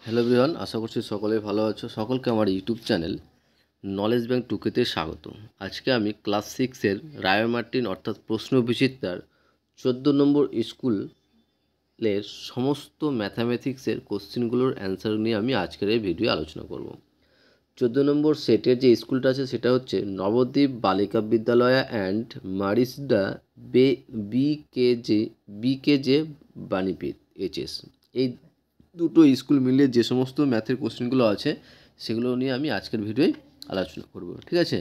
Hello everyone, আশা করছি সকলেই ভালো আছো। সকলকে আমার ইউটিউব চ্যানেল নলেজ ব্যাংক টুকেতে স্বাগত। আজকে আমি ক্লাস 6-এর রায় মার্টিন অর্থাৎ প্রশ্ন বিচিত্রার 14 নম্বর স্কুলের সমস্ত ম্যাথামেটিক্সের কোশ্চেনগুলোর অ্যান্সার নিয়ে আমি আজকের এই ভিডিও আলোচনা করব। 14 নম্বর সেটের যে স্কুলটা আছে সেটা হচ্ছে নবদ্বীপ বালিকা বিদ্যালয় অ্যান্ড মারিসডা বিকেজে বাণীপীঠ এইচএস। এই দুটো স্কুল মিলিয়ে যে সমস্ত ম্যাথের কোশ্চেনগুলো আছে সেগুলো নিয়ে আমি আজকের ভিডিওয় আলোচনা করব, ঠিক আছে।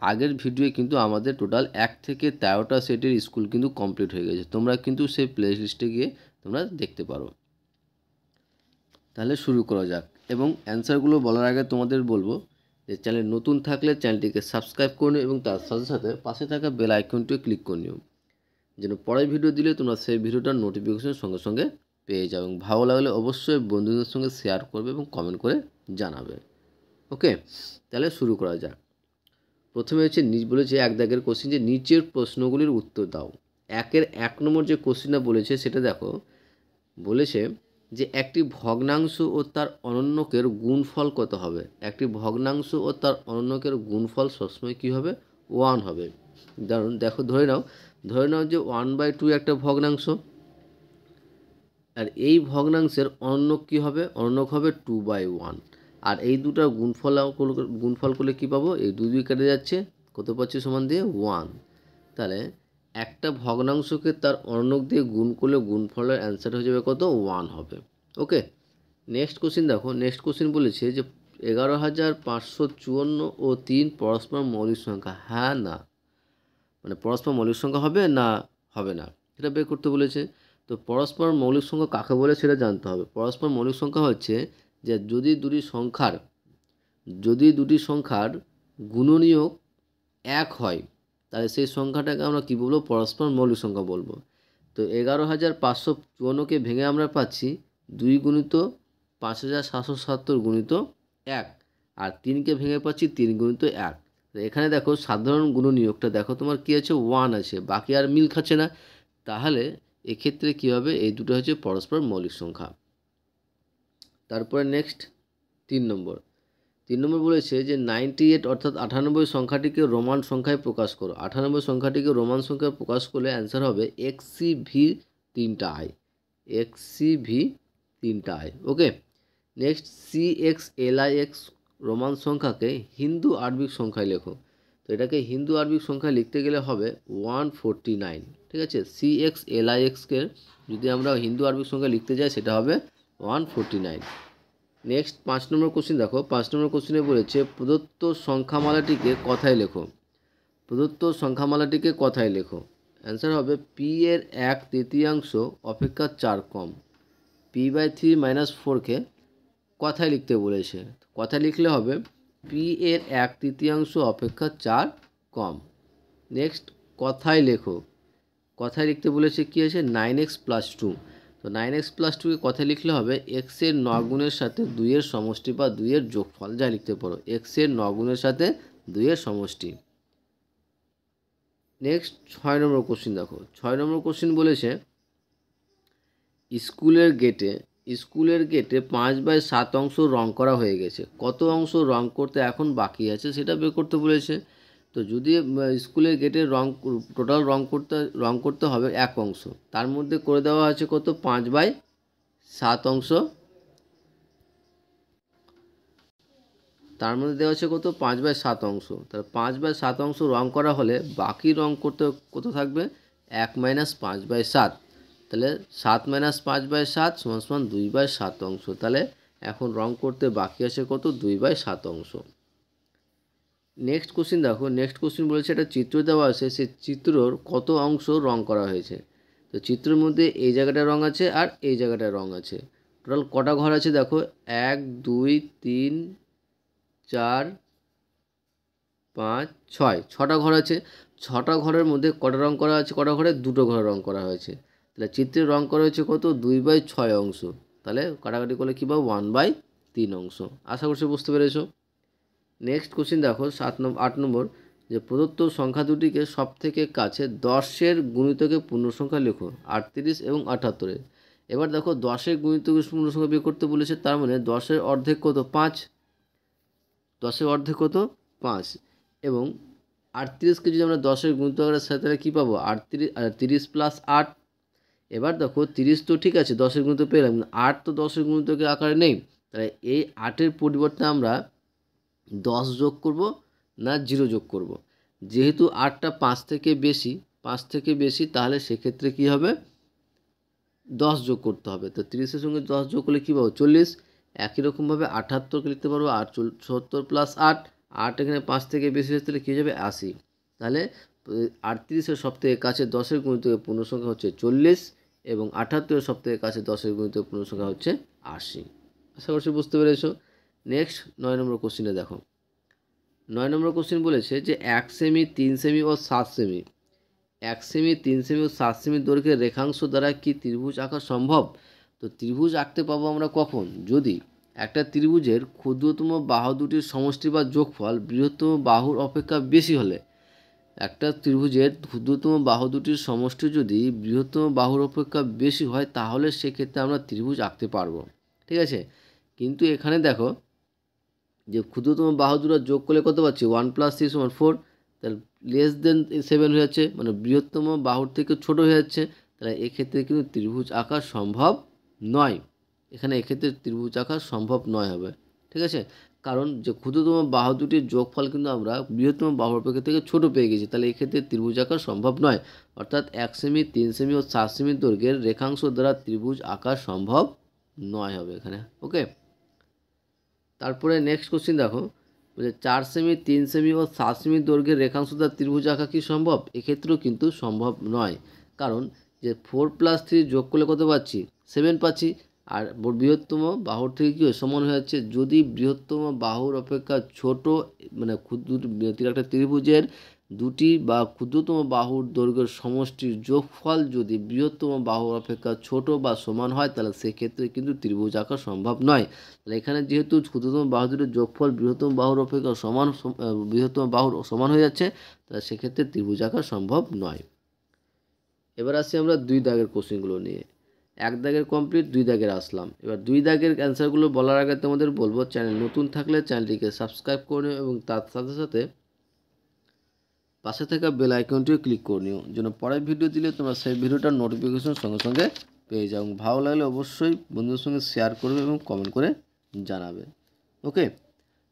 আগের ভিডিওয়ে কিন্তু আমাদের টোটাল 1 থেকে 13টা সেটের স্কুল কিন্তু কমপ্লিট হয়ে গেছে। তোমরা কিন্তু সেই প্লে লিস্টে গিয়ে তোমরা দেখতে পারো। তাহলে শুরু করা যাক, এবং অ্যান্সারগুলো বলার আগে তোমাদের বলবো যে চ্যানেল নতুন থাকলে চ্যানেলটিকে সাবস্ক্রাইব করে নিও এবং তার সাথে সাথে পাশে থাকা বেল আইকনটিও ক্লিক করে নিও, যেন পরের ভিডিও দিলে তোমরা সেই ভিডিওটার নোটিফিকেশন সঙ্গে সঙ্গে পেয়ে যাবে। এবং ভালো লাগলে অবশ্যই বন্ধুদের সঙ্গে শেয়ার করবে এবং কমেন্ট করে জানাবে। ওকে, তাহলে শুরু করা যাক। প্রথমে হচ্ছে বলেছে 1 দাগের কোশ্চেন যে নিচের প্রশ্নগুলির উত্তর দাও। 1 নম্বর যে কোশ্চেনটা বলেছে সেটা দেখো, বলেছে যে একটি ভগ্নাংশ ও তার অনন্যকের গুণফল কত হবে। একটি ভগ্নাংশ ও তার অনন্যকের গুণফল সবসময় কী হবে? 1 হবে। দেখো ধরে নাও যে 1/2 একটা ভগ্নাংশ, আর এই ভগ্নাংশের অনন্যক কী হবে? অনন্যক হবে 2/1। আর এই দুটার গুণফল করলে কী পাবো? এই 2 কেটে যাচ্ছে, কত পাচ্ছি? সমান দিয়ে 1। তাহলে একটা ভগ্নাংশকে তার অনন্যক দিয়ে গুণ করলে গুণফলের অ্যান্সার হয়ে যাবে কত? 1 হবে। ওকে, নেক্সট কোশ্চেন দেখো। নেক্সট কোশ্চেন বলেছে যে 11,554 ও 3 পরস্পর মৌলিক সংখ্যা। হ্যাঁ না, মানে পরস্পর মৌলিক সংখ্যা হবে না হবে না, এটা বের করতে বলেছে। তো পরস্পর মৌলিক সংখ্যা কাকে বলে সেটা জানতে হবে। পরস্পর মৌলিক সংখ্যা হচ্ছে যে যদি দুটি সংখ্যার গুণনীয়ক 1 হয় তাহলে সেই সংখ্যাটাকে আমরা কী বলবো? পরস্পর মৌলিক সংখ্যা বলবো। তো 11,554কে ভেঙে আমরা পাচ্ছি 2 গুণিত 5,777 গুণিত 1, আর 3কে ভেঙে পাচ্ছি 3 গুণিত 1। এখানে দেখো সাধারণ গুণনীয়কটা দেখো তোমার কী আছে? 1 আছে, বাকি আর মিল খাচ্ছে না। তাহলে এক্ষেত্রে কী হবে? এই দুটো হচ্ছে পরস্পর মৌলিক সংখ্যা। তারপরে নেক্সট 3 নম্বর বলেছে যে 98 অর্থাৎ 98 সংখ্যাটিকে রোমান সংখ্যায় প্রকাশ করো। 98 সংখ্যাটিকে রোমান সংখ্যায় প্রকাশ করলে অ্যান্সার হবে XCV 3টা I। XCV 3টা I। Okay, next CXLIX Roman সংখ্যাকে হিন্দু আরবিক সংখ্যায় লেখো। তো এটাকে হিন্দু আরবিক সংখ্যায় লিখতে গেলে হবে 149, ঠিক আছে। CXLIXকে যদি আমরা হিন্দু আরবিক সংখ্যায় লিখতে যাই সেটা হবে 149। নেক্সট 5 নম্বর কোশ্চেন দেখো। 5 নম্বর কোশ্চেনে বলেছে প্রদত্ত সংখ্যামালাটিকে কথায় লেখো। প্রদত্ত সংখ্যামালাটিকে কথায় লেখো। অ্যান্সার হবে P এর 1/3 অপেক্ষা 4 কম। P/3 - 4কে কথায় লিখতে বলেছে। কথায় লিখলে হবে P এর 1/3 অপেক্ষা 4 কম। নেক্সট কথায় লেখো। কথায় লিখতে বলেছে কি আছে? 9x + 2। তো 9x + 2কে কথায় লিখলে হবে x এর 9 গুণের সাথে 2 এর সমষ্টি বা 2 এর যোগফল, যা লিখতে পারো। x এর 9 গুণের সাথে 2 এর সমষ্টি। নেক্সট 6 নম্বর কোশ্চেন দেখো। 6 নম্বর কোশ্চেন বলেছে স্কুলের গেটে 5/7 অংশ রং করা হয়ে গেছে। কত অংশ রং করতে এখন বাকি আছে সেটা বের করতে বলেছে। তো যদি স্কুলের গেটের টোটাল রং করতে হবে 1 অংশ, তার মধ্যে করে দেওয়া আছে কত? 5/7 অংশ। তার মধ্যে দেওয়া আছে কত? 5/7 অংশ। তাহলে 5/7 অংশ রং করা হলে বাকি রং করতে কত থাকবে? 1 - 5/7। তাহলে 7 - 5/7 = 2/7 অংশ। তাহলে এখন রং করতে বাকি আছে কত? 2/7 অংশ। নেক্সট কোশ্চেন দেখো। নেক্সট কোশ্চেন বলেছে একটা চিত্র দেওয়া আছে, সেই চিত্রর কত অংশ রং করা হয়েছে। তো চিত্রের মধ্যে এই জায়গাটায় রং আছে আর এই জায়গাটায় রং আছে। টোটাল কটা ঘর আছে দেখো? 1 2 3 4 5 6, 6টা ঘর আছে। 6টা ঘরের মধ্যে কটা রং করা আছে? কটা ঘরে? 2টো ঘরে রং করা হয়েছে। তাহলে চিত্রে রং করা হয়েছে কত? 2/6 অংশ। তাহলে কাটাকাটি করলে কী পাবো? 1/3 অংশ। আশা করছি বুঝতে পেরেছো। নেক্সট কোশ্চেন দেখো 8 নম্বর যে প্রদত্ত সংখ্যা দুটিকে সব থেকে কাছে 10-এর গুণিতকে পূর্ণ সংখ্যা লেখো। 38 এবং 78। এবার দেখো 10-এর গুণিতক পূর্ণসংখ্যা বের করতে বলেছে, তার মানে 10-এর অর্ধেক কত 5, 10-এর অর্ধেক কত 5, এবং 38কে যদি আমরা 10-এর গুণিতক আকারে সাথে তাহলে কী পাবো 30 প্লাস 8। এবার দেখো 30 তো ঠিক আছে 10-এর গুণিতক পেলাম, 8 তো 10-এর গুণিতকের আকারে নেই, তাহলে এই 8-এর পরিবর্তে আমরা 10 যোগ করব না 0 যোগ করব। যেহেতু 8টা 5 থেকে বেশি তাহলে সেক্ষেত্রে কী হবে 10 যোগ করতে হবে। তো 30-এর সঙ্গে 10 যোগ করলে কী পাবো 40। একই রকমভাবে 78কে লিখতে পারবো 70 প্লাস 8, 8 এখানে 5 থেকে বেশি হচ্ছে তাহলে কী হয়ে যাবে 80। তাহলে 38-এর সবথেকে কাছে 10-এর গুণিতকের পূর্ণসংখ্যা হচ্ছে 40 এবং 78-এর সবথেকে কাছে 10-এর গুণিতকের পূর্ণসংখ্যা হচ্ছে 80। আশা করছি বুঝতে পেরেছো। নেক্সট 9 নম্বর কোশ্চিনে দেখো, 9 নম্বর কোশ্চিন বলেছে যে 1 সেমি 3 সেমি ও 7 সেমি, 1 সেমি 3 সেমি ও 7 সেমি দৈর্ঘ্যের রেখাংশ দ্বারা কি ত্রিভুজ আঁকা সম্ভব? তো ত্রিভুজ আঁকতে পাবো আমরা কখন, যদি একটা ত্রিভুজের ক্ষুদ্রতম বাহু দুটির সমষ্টি বা যোগফল বৃহত্তম বাহুর অপেক্ষা বেশি হলে, একটা ত্রিভুজের ক্ষুদ্রতম বাহু দুটির সমষ্টি যদি বৃহত্তম বাহুর অপেক্ষা বেশি হয় তাহলে সেক্ষেত্রে আমরা ত্রিভুজ আঁকতে পারবো। ঠিক আছে, কিন্তু এখানে দেখো যে ক্ষুদ্রতম বাহু দুটো যোগ করলে কত পাচ্ছি 1 + 3 = 4, তাহলে লেস দেন 7 হয়ে যাচ্ছে, মানে বৃহত্তম বাহুর থেকে ছোট হয়ে যাচ্ছে, তাহলে এক্ষেত্রে কিন্তু ত্রিভুজ আঁকা সম্ভব নয়। এখানে এক্ষেত্রে ত্রিভুজ আঁকা সম্ভব নয় হবে। ঠিক আছে, কারণ যে ক্ষুদ্রতম বাহু দুটির যোগফল কিন্তু আমরা বৃহত্তম বাহুর অপেক্ষা থেকে ছোট পেয়ে গেছি, তাহলে এক্ষেত্রে ত্রিভুজ আঁকা সম্ভব নয়। অর্থাৎ 1 সেমি 3 সেমি ও 7 সেমি দৈর্ঘ্যের রেখাংশ দ্বারা ত্রিভুজ আঁকা সম্ভব নয় হবে এখানে। ওকে, তারপরে নেক্সট কোশ্চিন দেখো, বলছে 4 সেমি 3 সেমি ও 7 সেমি দৈর্ঘ্যের রেখাংশ দ্বারা ত্রিভুজ আঁকা কি সম্ভব? এক্ষেত্রেও কিন্তু সম্ভব নয়, কারণ যে 4 + 3 যোগ করলে কত পাচ্ছি 7 পাচ্ছি, আর বৃহত্তম বাহুর থেকে কি সমান হয়ে যাচ্ছে। যদি বৃহত্তম বাহুর অপেক্ষা ছোট, মানে একটা ত্রিভুজের দুটি বা ক্ষুদ্রতম বাহুর দৈর্ঘ্যের সমষ্টির যোগফল যদি বৃহত্তম বাহুর অপেক্ষা ছোট বা সমান হয় তাহলে সেক্ষেত্রে কিন্তু ত্রিভুজ আঁকা সম্ভব নয়। তাহলে এখানে যেহেতু ক্ষুদ্রতম বাহু দুটির যোগফল বৃহত্তম বাহুর অপেক্ষা বৃহত্তম বাহুর সমান হয়ে যাচ্ছে, তাহলে সেক্ষেত্রে ত্রিভুজ আঁকা সম্ভব নয়। এবার আসছি আমরা 2 দাগের কোশ্চেনগুলো নিয়ে। 1 দাগের কমপ্লিট, 2 দাগের আসলাম। এবার 2 দাগের অ্যান্সারগুলো বলার আগে তোমাদের বলবো, চ্যানেল নতুন থাকলে চ্যানেলটিকে সাবস্ক্রাইব করে নিও এবং তার সাথে সাথে পাশে থাকা বেল আইকনটিও ক্লিক করে নিও, যেন পরের ভিডিও দিলে তোমরা সেই ভিডিওটার নোটিফিকেশন সঙ্গে সঙ্গে পেয়ে যাও। ভালো লাগলে অবশ্যই বন্ধুদের সঙ্গে শেয়ার করবে এবং কমেন্ট করে জানাবে। ওকে,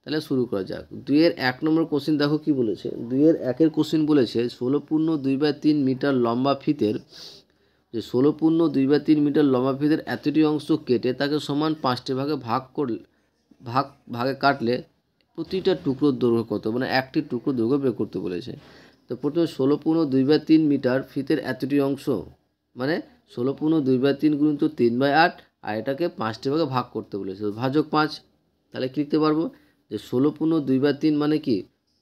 তাহলে শুরু করা যাক। 2-এর 1 নম্বর কোশ্চিন দেখো কি বলেছে। 2-এর 1-এর কোশ্চিন বলেছে 16.2/3 মিটার লম্বা ফিতের, যে 16.2/3 মিটার লম্বা ফিতের এতটি অংশ কেটে তাকে সমান 5টি ভাগে ভাগে কাটলে প্রতিটা টুকরোর দৈর্ঘ্য কত, মানে একটি টুকরো দৈর্ঘ্য বের করতে বলেছে। তো প্রথমে 16.2/3 মিটার ফিতের এতটি অংশ, মানে 16.2/3 গুণিত 3/8, আর এটাকে 5টি ভাগে ভাগ করতে বলেছে, ভাজক 5। তাহলে কি লিখতে পারবো যে 16.2/3 মানে কি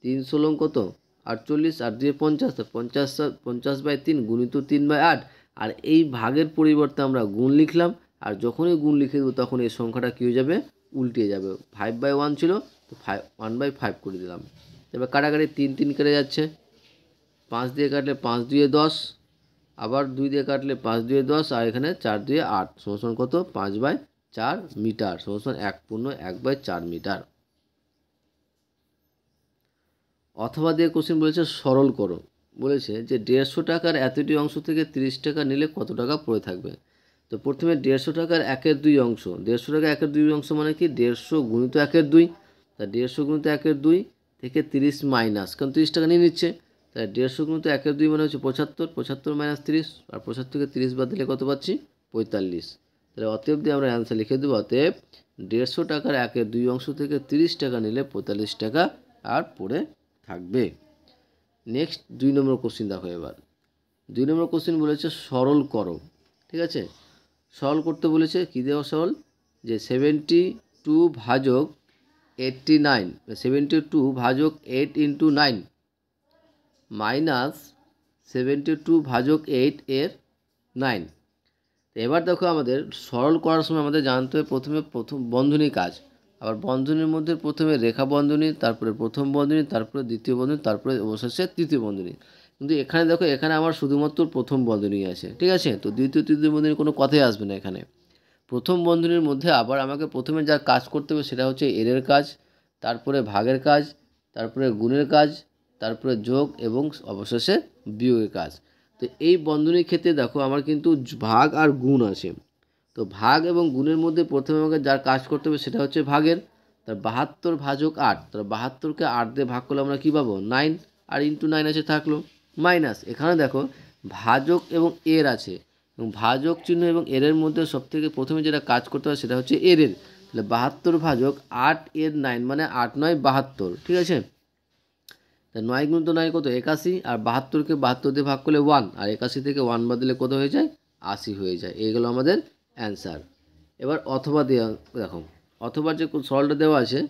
3 ষোলং কত 48, আর 2 50, 50/3 গুণিত 3/8, আর এই ভাগের পরিবর্তে আমরা গুণ লিখলাম, আর যখনই গুণ লিখে দেবো তখন এই সংখ্যাটা কী হয়ে যাবে উল্টে যাবে। 5/1 ছিল তো 1/5 করে দিলাম। এবার কাটাকাটি 3 3 কেটে যাচ্ছে, 5 দিয়ে কাটলে 5 2 10, আবার 2 দিয়ে কাটলে 5 2 10, আর এখানে 4 2 8 সমান কত 5/4 মিটার সমান 1/4 মিটার। অথবা দিয়ে কোশ্চেন বলেছে সরল করো, বলেছে যে 150 টাকার এতটি অংশ থেকে 30 টাকা নিলে কত টাকা পড়ে থাকবে। তো প্রথমে 150 টাকার 1/2 অংশ, 150 টাকা 1/2 অংশ মানে কি 150 গুণিত 1/2, তা 150 গুণিত 1/2 থেকে 30 মাইনাস, কারণ 30 টাকা নিয়ে নিচ্ছে, তাই 150 গুণিত 1/2 মানে হচ্ছে 75, 75 - 30, আর 75 থেকে 30 বাদ দিলে কত পাচ্ছি 45। তাহলে অতএব দিয়ে আমরা অ্যান্সার লিখে দেবো, অতএব 150 টাকার 1/2 অংশ থেকে 30 টাকা নিলে 45 টাকা আর পড়ে থাকবে। নেক্সট 2 নম্বর কোশ্চিন দেখো। এবার 2 নম্বর কোশ্চিন বলেছে সরল করো। ঠিক আছে, সরল করতে বলেছে কী দেওয়া সরল, যে 72 ভাজক 89, 72 ভাজক 8 × 9 মাইনাস 72 ভাজক 8 এর 9। এবার দেখো আমাদের সরল করার সময় আমাদের জানতে হবে প্রথম বন্ধনী কাজ, আবার বন্ধনীর মধ্যে প্রথমে রেখা বন্ধনী, তারপরে প্রথম বন্ধনী, তারপরে দ্বিতীয় বন্ধনী, তারপরে অবশেষে তৃতীয় বন্ধনী। কিন্তু এখানে দেখো, এখানে আমার শুধুমাত্র প্রথম বন্ধনী আছে, ঠিক আছে। তো দ্বিতীয় তৃতীয় বন্ধনীর কোনো কথাই আসবে না এখানে। প্রথম বন্ধনীর মধ্যে আবার আমাকে প্রথমে যা কাজ করতে হবে সেটা হচ্ছে এরের কাজ, তারপরে ভাগের কাজ, তারপরে গুণের কাজ, তারপরে যোগ এবং অবশেষে বিয়োগের কাজ। তো এই বন্ধনীর ক্ষেত্রে দেখো আমার কিন্তু ভাগ আর গুণ আছে। তো ভাগ এবং গুণের মধ্যে প্রথমে আমাকে যার কাজ করতে হবে সেটা হচ্ছে ভাগের। তার 72 ভাজক 8, তার 72কে 8 দিয়ে ভাগ করলে আমরা কী পাবো, 9, আর ইন্টু 9 আছে থাকলো, মাইনাস এখানে দেখো ভাজক এবং এর আছে, এবং ভাজক চিহ্ন এবং এরের মধ্যে সবথেকে প্রথমে যেটা কাজ করতে হয় সেটা হচ্ছে এরের। তাহলে 72 ভাজক 8 এর 9 মানে 8 9 72, ঠিক আছে। তা 9 গুণ তো 9 কত, 81, আর 72কে 72 দিয়ে ভাগ করলে 1, আর 81 থেকে 1 বাদ দিলে কত হয়ে যায়, 80 হয়ে যায়। এইগুলো আমাদের অ্যান্সার। এবার অথবা দেওয়া দেখো, অথবা যে সরলটা দেওয়া আছে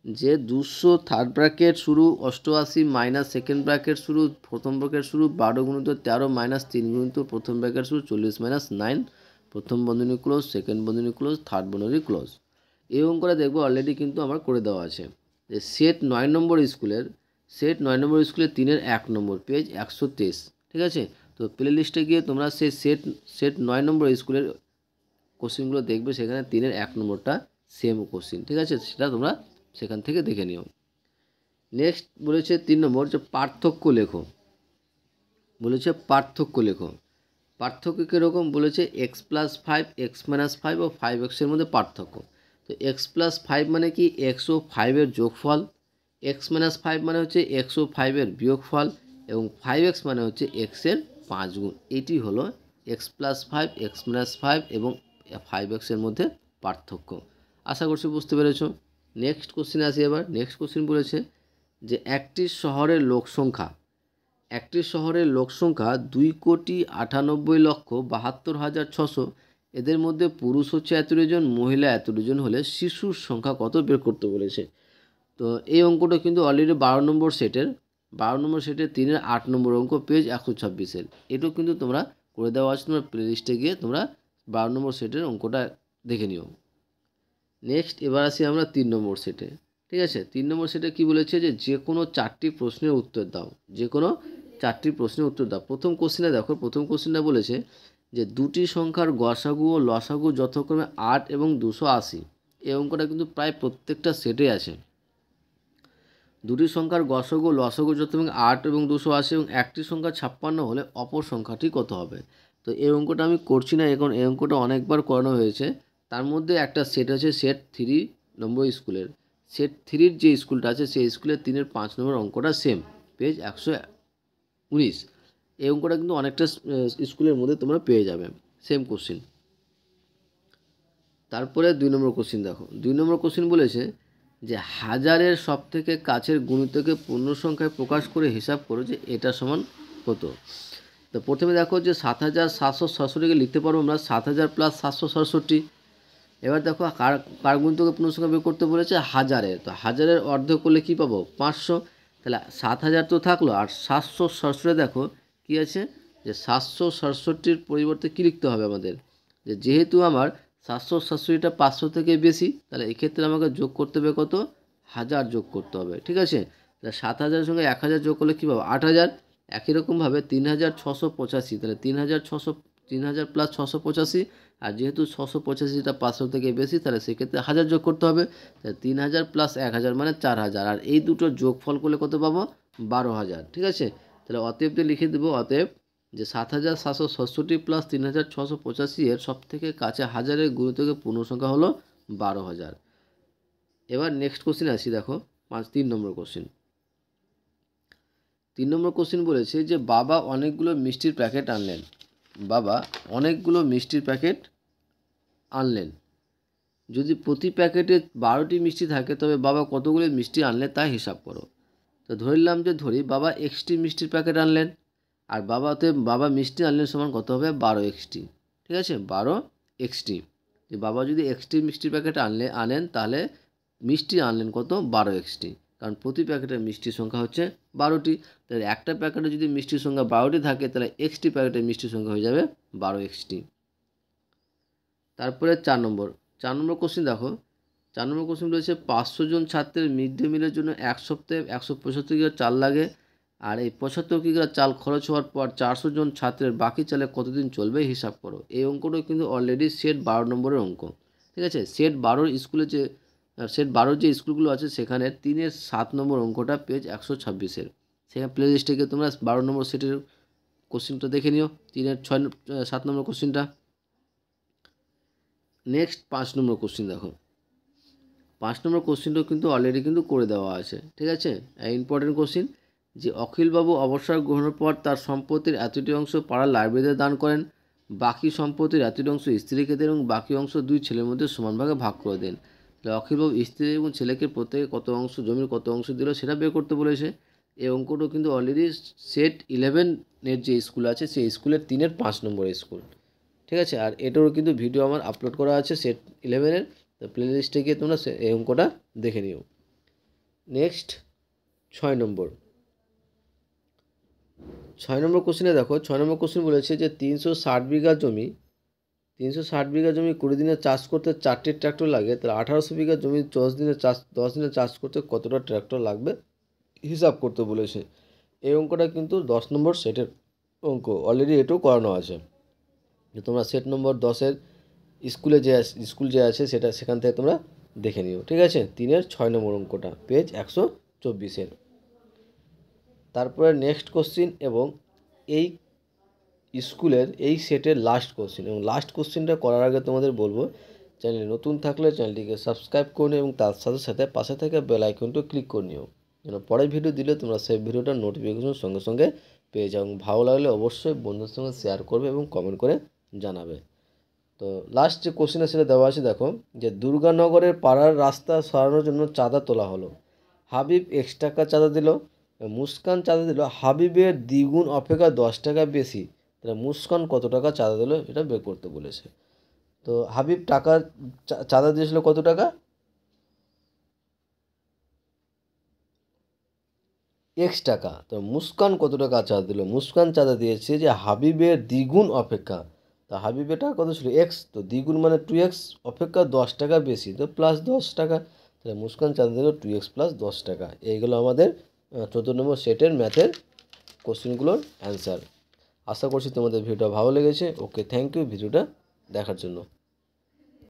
যে 200 থার্ড ব্র্যাকেট শুরু 88 মাইনাস সেকেন্ড ব্র্যাকেট শুরু প্রথম ব্র্যাকেট শুরু 12 গুণিত 13 মাইনাস 3 গুণিত প্রথম ব্র্যাকেট শুরু 40 মাইনাস 9, প্রথম বন্ধনী ক্লোজ, সেকেন্ড বন্ধনী ক্লোজ, থার্ড বন্ধনী ক্লোজ। এই অঙ্কটা দেখবো অলরেডি কিন্তু আমার করে দেওয়া আছে। যে সেট 9 নম্বর স্কুলের, সেট 9 নম্বর স্কুলের 3-এর 1 নম্বর পেজ 123, ঠিক আছে। তো প্লে লিস্টে গিয়ে তোমরা সেই সেট 9 নম্বর স্কুলের কোশ্চেনগুলো দেখবে, সেখানে 3-এর 1 নম্বরটা সেম কোশ্চেন, ঠিক আছে, সেটা তোমরা সেখান থেকে দেখে নিও। নেক্সট বলেছে 3 নম্বর যে পার্থক্য লেখো, বলেছে পার্থক্য লেখো। পার্থক্য কীরকম বলেছে, x + 5 x - 5 ও 5x এর মধ্যে পার্থক্য। তো x + 5 মানে কি, x ও 5 এর যোগফল, x - 5 মানে হচ্ছে x ও 5 এর বিয়োগফল, এবং 5x মানে হচ্ছে x এর 5 গুণ। এটি হলো x + 5 x - 5 এবং 5x এর মধ্যে পার্থক্য। আশা করছি বুঝতে পেরেছো। নেক্সট কোশ্চেন আসি। এবার নেক্সট কোশ্চেন বলেছে যে একটি শহরের লোকসংখ্যা, একটি শহরের লোকসংখ্যা 2,98,72,600, এদের মধ্যে পুরুষ হচ্ছে 11 জন, মহিলা 11 জন হলে শিশুর সংখ্যা কত বের করতে বলেছে। তো এই অঙ্কটা কিন্তু অলরেডি 12 নম্বর সেটের 3-এর 8 নম্বর অঙ্ক পেজ 126-এর। এটাও কিন্তু তোমরা করে দেওয়া আছে, তোমরা প্লে লিস্টে গিয়ে তোমরা 12 নম্বর সেটের অঙ্কটা দেখে নিও। নেক্সট এবার আসি আমরা 3 নম্বর সেটে, ঠিক আছে। 3 নম্বর সেটে কী বলেছে যে কোনো 4টি প্রশ্নের উত্তর দাও, যে কোনো 4টি প্রশ্নের উত্তর দাও। প্রথম কোশ্চেনে দেখো, প্রথম কোশ্চেনটা বলেছে যে দুটি সংখ্যার গসাগু ও লসাগু যথাক্রমে 8 এবং 280। এই অঙ্কটা কিন্তু প্রায় প্রত্যেকটা সেটে আছে। দুটি সংখ্যার গসাগু ও লসাগু যথাক্রমে 8 এবং 280, এবং একটি সংখ্যা 56 হলে অপর সংখ্যাটি কত হবে। তো এই অঙ্কটা আমি করছি না, এখন এই অঙ্কটা অনেকবার করানো হয়েছে। তার মধ্যে একটা সেট আছে সেট 3 নম্বর স্কুলের, সেট 3-র যে স্কুলটা আছে সেই স্কুলের 3-এর 5 নম্বর অঙ্কটা সেম, পেজ 119। এই অঙ্কটা কিন্তু অনেকটা স্কুলের মধ্যে তোমরা পেয়ে যাবে, সেম কোশ্চিন। তারপরে 2 নম্বর কোশ্চিন দেখো। 2 নম্বর কোশ্চিন বলেছে যে হাজারের সবথেকে কাছের গুণিতকে পূর্ণ সংখ্যায় প্রকাশ করে হিসাব করো যে এটা সমান কত। তো প্রথমে দেখো যে 7,767কে লিখতে পারবো আমরা 7,000 + 767। এবার দেখো কার গুণিতকে পূর্ণ সংখ্যা বের করতে বলেছে, হাজারের। তো হাজারের অর্ধেক করলে কী পাবো, 500। তাহলে 7,000 তো থাকলো, আর 767 দেখো কী আছে, যে 767-র পরিবর্তে কী লিখতে হবে আমাদের, যে যেহেতু আমার 767টা 500 থেকে বেশি, তাহলে এক্ষেত্রে আমাকে যোগ করতে হবে কত, 1000 যোগ করতে হবে, ঠিক আছে। তাহলে 7,000-এর সঙ্গে 1,000 যোগ করলে কী পাবো, 8,000। একই রকমভাবে 3,685, তাহলে 3,000 + 685, আর যেহেতু 685টা 500 থেকে বেশি, তাহলে সেক্ষেত্রে 1000 যোগ করতে হবে। তাহলে 3,000 + 1,000 মানে 4,000, আর এই দুটো যোগফল করলে কত পাবো, 12,000, ঠিক আছে। তাহলে অতএব লিখে দেবো, অতএব যে 7,767 + 3,685 এর সবথেকে কাছে হাজারের গুণিতকের পূর্ণ সংখ্যা হলো 12,000। এবার নেক্সট কোশ্চেন আসি। দেখো 3 নম্বর কোশ্চেন। 3 নম্বর কোশ্চেন বলেছে যে বাবা অনেকগুলো মিষ্টির প্যাকেট আনলেন, বাবা অনেকগুলো মিষ্টির প্যাকেট আনলেন। যদি প্রতি প্যাকেটে 12টি মিষ্টি থাকে তবে বাবা কতগুলো মিষ্টি আনলে তা হিসাব করো। তো ধরলাম যে বাবা এক্সটি মিষ্টির প্যাকেট আনলেন, আর বাবা মিষ্টি আনলেন সমান কত হবে, 12xt, ঠিক আছে, 12xt। যে বাবা যদি এক্সটি মিষ্টির প্যাকেট আনেন তাহলে মিষ্টি আনলেন কত, 12xt, কারণ প্রতি প্যাকেটের মিষ্টির সংখ্যা হচ্ছে 12টি। তাহলে একটা প্যাকেটে যদি মিষ্টির সংখ্যা 12টি থাকে তাহলে এক্সটি প্যাকেটের মিষ্টির সংখ্যা হয়ে যাবে 12xt। তারপরে 4 নম্বর কোশ্চেন দেখো। 4 নম্বর কোশ্চেন রয়েছে 500 জন ছাত্রের মিড ডে মিলের জন্য এক সপ্তাহে 175 কিলো চাল লাগে, আর এই 75 কিগ্রা চাল খরচ হওয়ার পর 400 জন ছাত্রের বাকি চালে কতদিন চলবে হিসাব করো। এই অঙ্কটা কিন্তু অলরেডি সেট 12 নম্বরের অঙ্ক, ঠিক আছে। সেট 12 স্কুলে যে সেট 12 যে স্কুলগুলো আছে সেখানে 3-এর 7 নম্বর অঙ্কটা পেজ 126-এর। সেখানে প্লে লিস্টে গিয়ে তোমরা 12 নম্বর সেটের কোশ্চেনটা দেখে নিও, 3-এর 7 নম্বর কোশ্চেনটা। নেক্সট 5 নম্বর কোশ্চেন দেখো। 5 নম্বর কোশ্চেনটাও কিন্তু অলরেডি কিন্তু করে দেওয়া আছে, ঠিক আছে। ইম্পর্টেন্ট কোশ্চেন যে অখিলবাবু অবসর গ্রহণের পর তার সম্পত্তির এতটি অংশ পাড়ার লাইব্রেরিতে দান করেন, বাকি সম্পত্তির এতটি অংশ স্ত্রীকে দেন এবং বাকি অংশ 2 ছেলের মধ্যে সমান ভাগে ভাগ করে দেন। তাহলে অখিলবাবু স্ত্রী এবং ছেলেকে প্রত্যেকে কত অংশ জমির কত অংশ দিল সেটা বের করতে বলেছে। এই অঙ্কটাও কিন্তু অলরেডি সেট 11-এর যে স্কুল আছে সেই স্কুলের 3-এর 5 নম্বরের স্কুল, ঠিক আছে। আর এটারও কিন্তু ভিডিও আমার আপলোড করা আছে সেট 11-এর, তো প্লে লিস্টে গিয়ে তোমরা এই অঙ্কটা দেখে নিও। নেক্সট 6 নম্বর কোশ্চেনে দেখো। 6 নম্বর কোশ্চেন বলেছে যে 360 বিঘা জমি 20 দিনে চাষ করতে 4টি ট্র্যাক্টর লাগে, তাহলে 1800 বিঘা জমি 10 দিনে চাষ করতে কতটা ট্র্যাক্টর লাগবে হিসাব করতে বলেছে। এই অঙ্কটা কিন্তু 10 নম্বর সেটের অঙ্ক, অলরেডি এটাও করানো আছে। তোমরা সেট নম্বর 10-এর স্কুল যে আছে সেখান থেকে তোমরা দেখে নিও, ঠিক আছে। 3-এর 6 নম্বর অঙ্কটা পেজ 124-এর। তারপরে নেক্সট কোশ্চিন এবং এই স্কুলের এই সেটের লাস্ট কোশ্চিন, এবং লাস্ট কোশ্চিনটা করার আগে তোমাদের বলবো চ্যানেলে নতুন থাকলে চ্যানেলটিকে সাবস্ক্রাইব করে নিও এবং তার সাথে সাথে পাশে থাকা বেল আইকনটা ক্লিক করে নিও, যেন পরের ভিডিও দিলে তোমরা সেই ভিডিওটার নোটিফিকেশন সঙ্গে সঙ্গে পেয়ে যাও। এবং ভালো লাগলে অবশ্যই বন্ধুদের সঙ্গে শেয়ার করবে এবং কমেন্ট করে জানাবে। তো লাস্ট যে কোশ্চেন সেটা দেওয়া আছে দেখো, যে দুর্গানগরের পাড়ার রাস্তা সরানোর জন্য চাঁদা তোলা হলো। হাবিব X টাকা চাঁদা দিল, মুস্কান চাঁদা দিল হাবিবের দ্বিগুণ অপেক্ষা 10 টাকা বেশি, তাহলে মুস্কান কত টাকা চাঁদা দিল এটা বের করতে বলেছে। তো হাবিব টাকা চাঁদা দিয়েছিল কত টাকা, X টাকা। তো মুস্কান কত টাকা চাঁদা দিল, মুস্কান চাঁদা দিয়েছে যে হাবিবের দ্বিগুণ অপেক্ষা, তা হাবিবের টাকা কত ছিল X, তো দ্বিগুণ মানে 2x অপেক্ষা 10 টাকা বেশি, তো প্লাস 10 টাকা, তাহলে মুস্কান চাঁদা দিল 2x প্লাস 10 টাকা। এইগুলো আমাদের 14 নম্বর সেটের ম্যাথের কোশ্চেনগুলোর অ্যান্সার। আশা করছি তোমাদের ভিডিওটা ভালো লেগেছে। ওকে, থ্যাংক ইউ ভিডিওটা দেখার জন্য।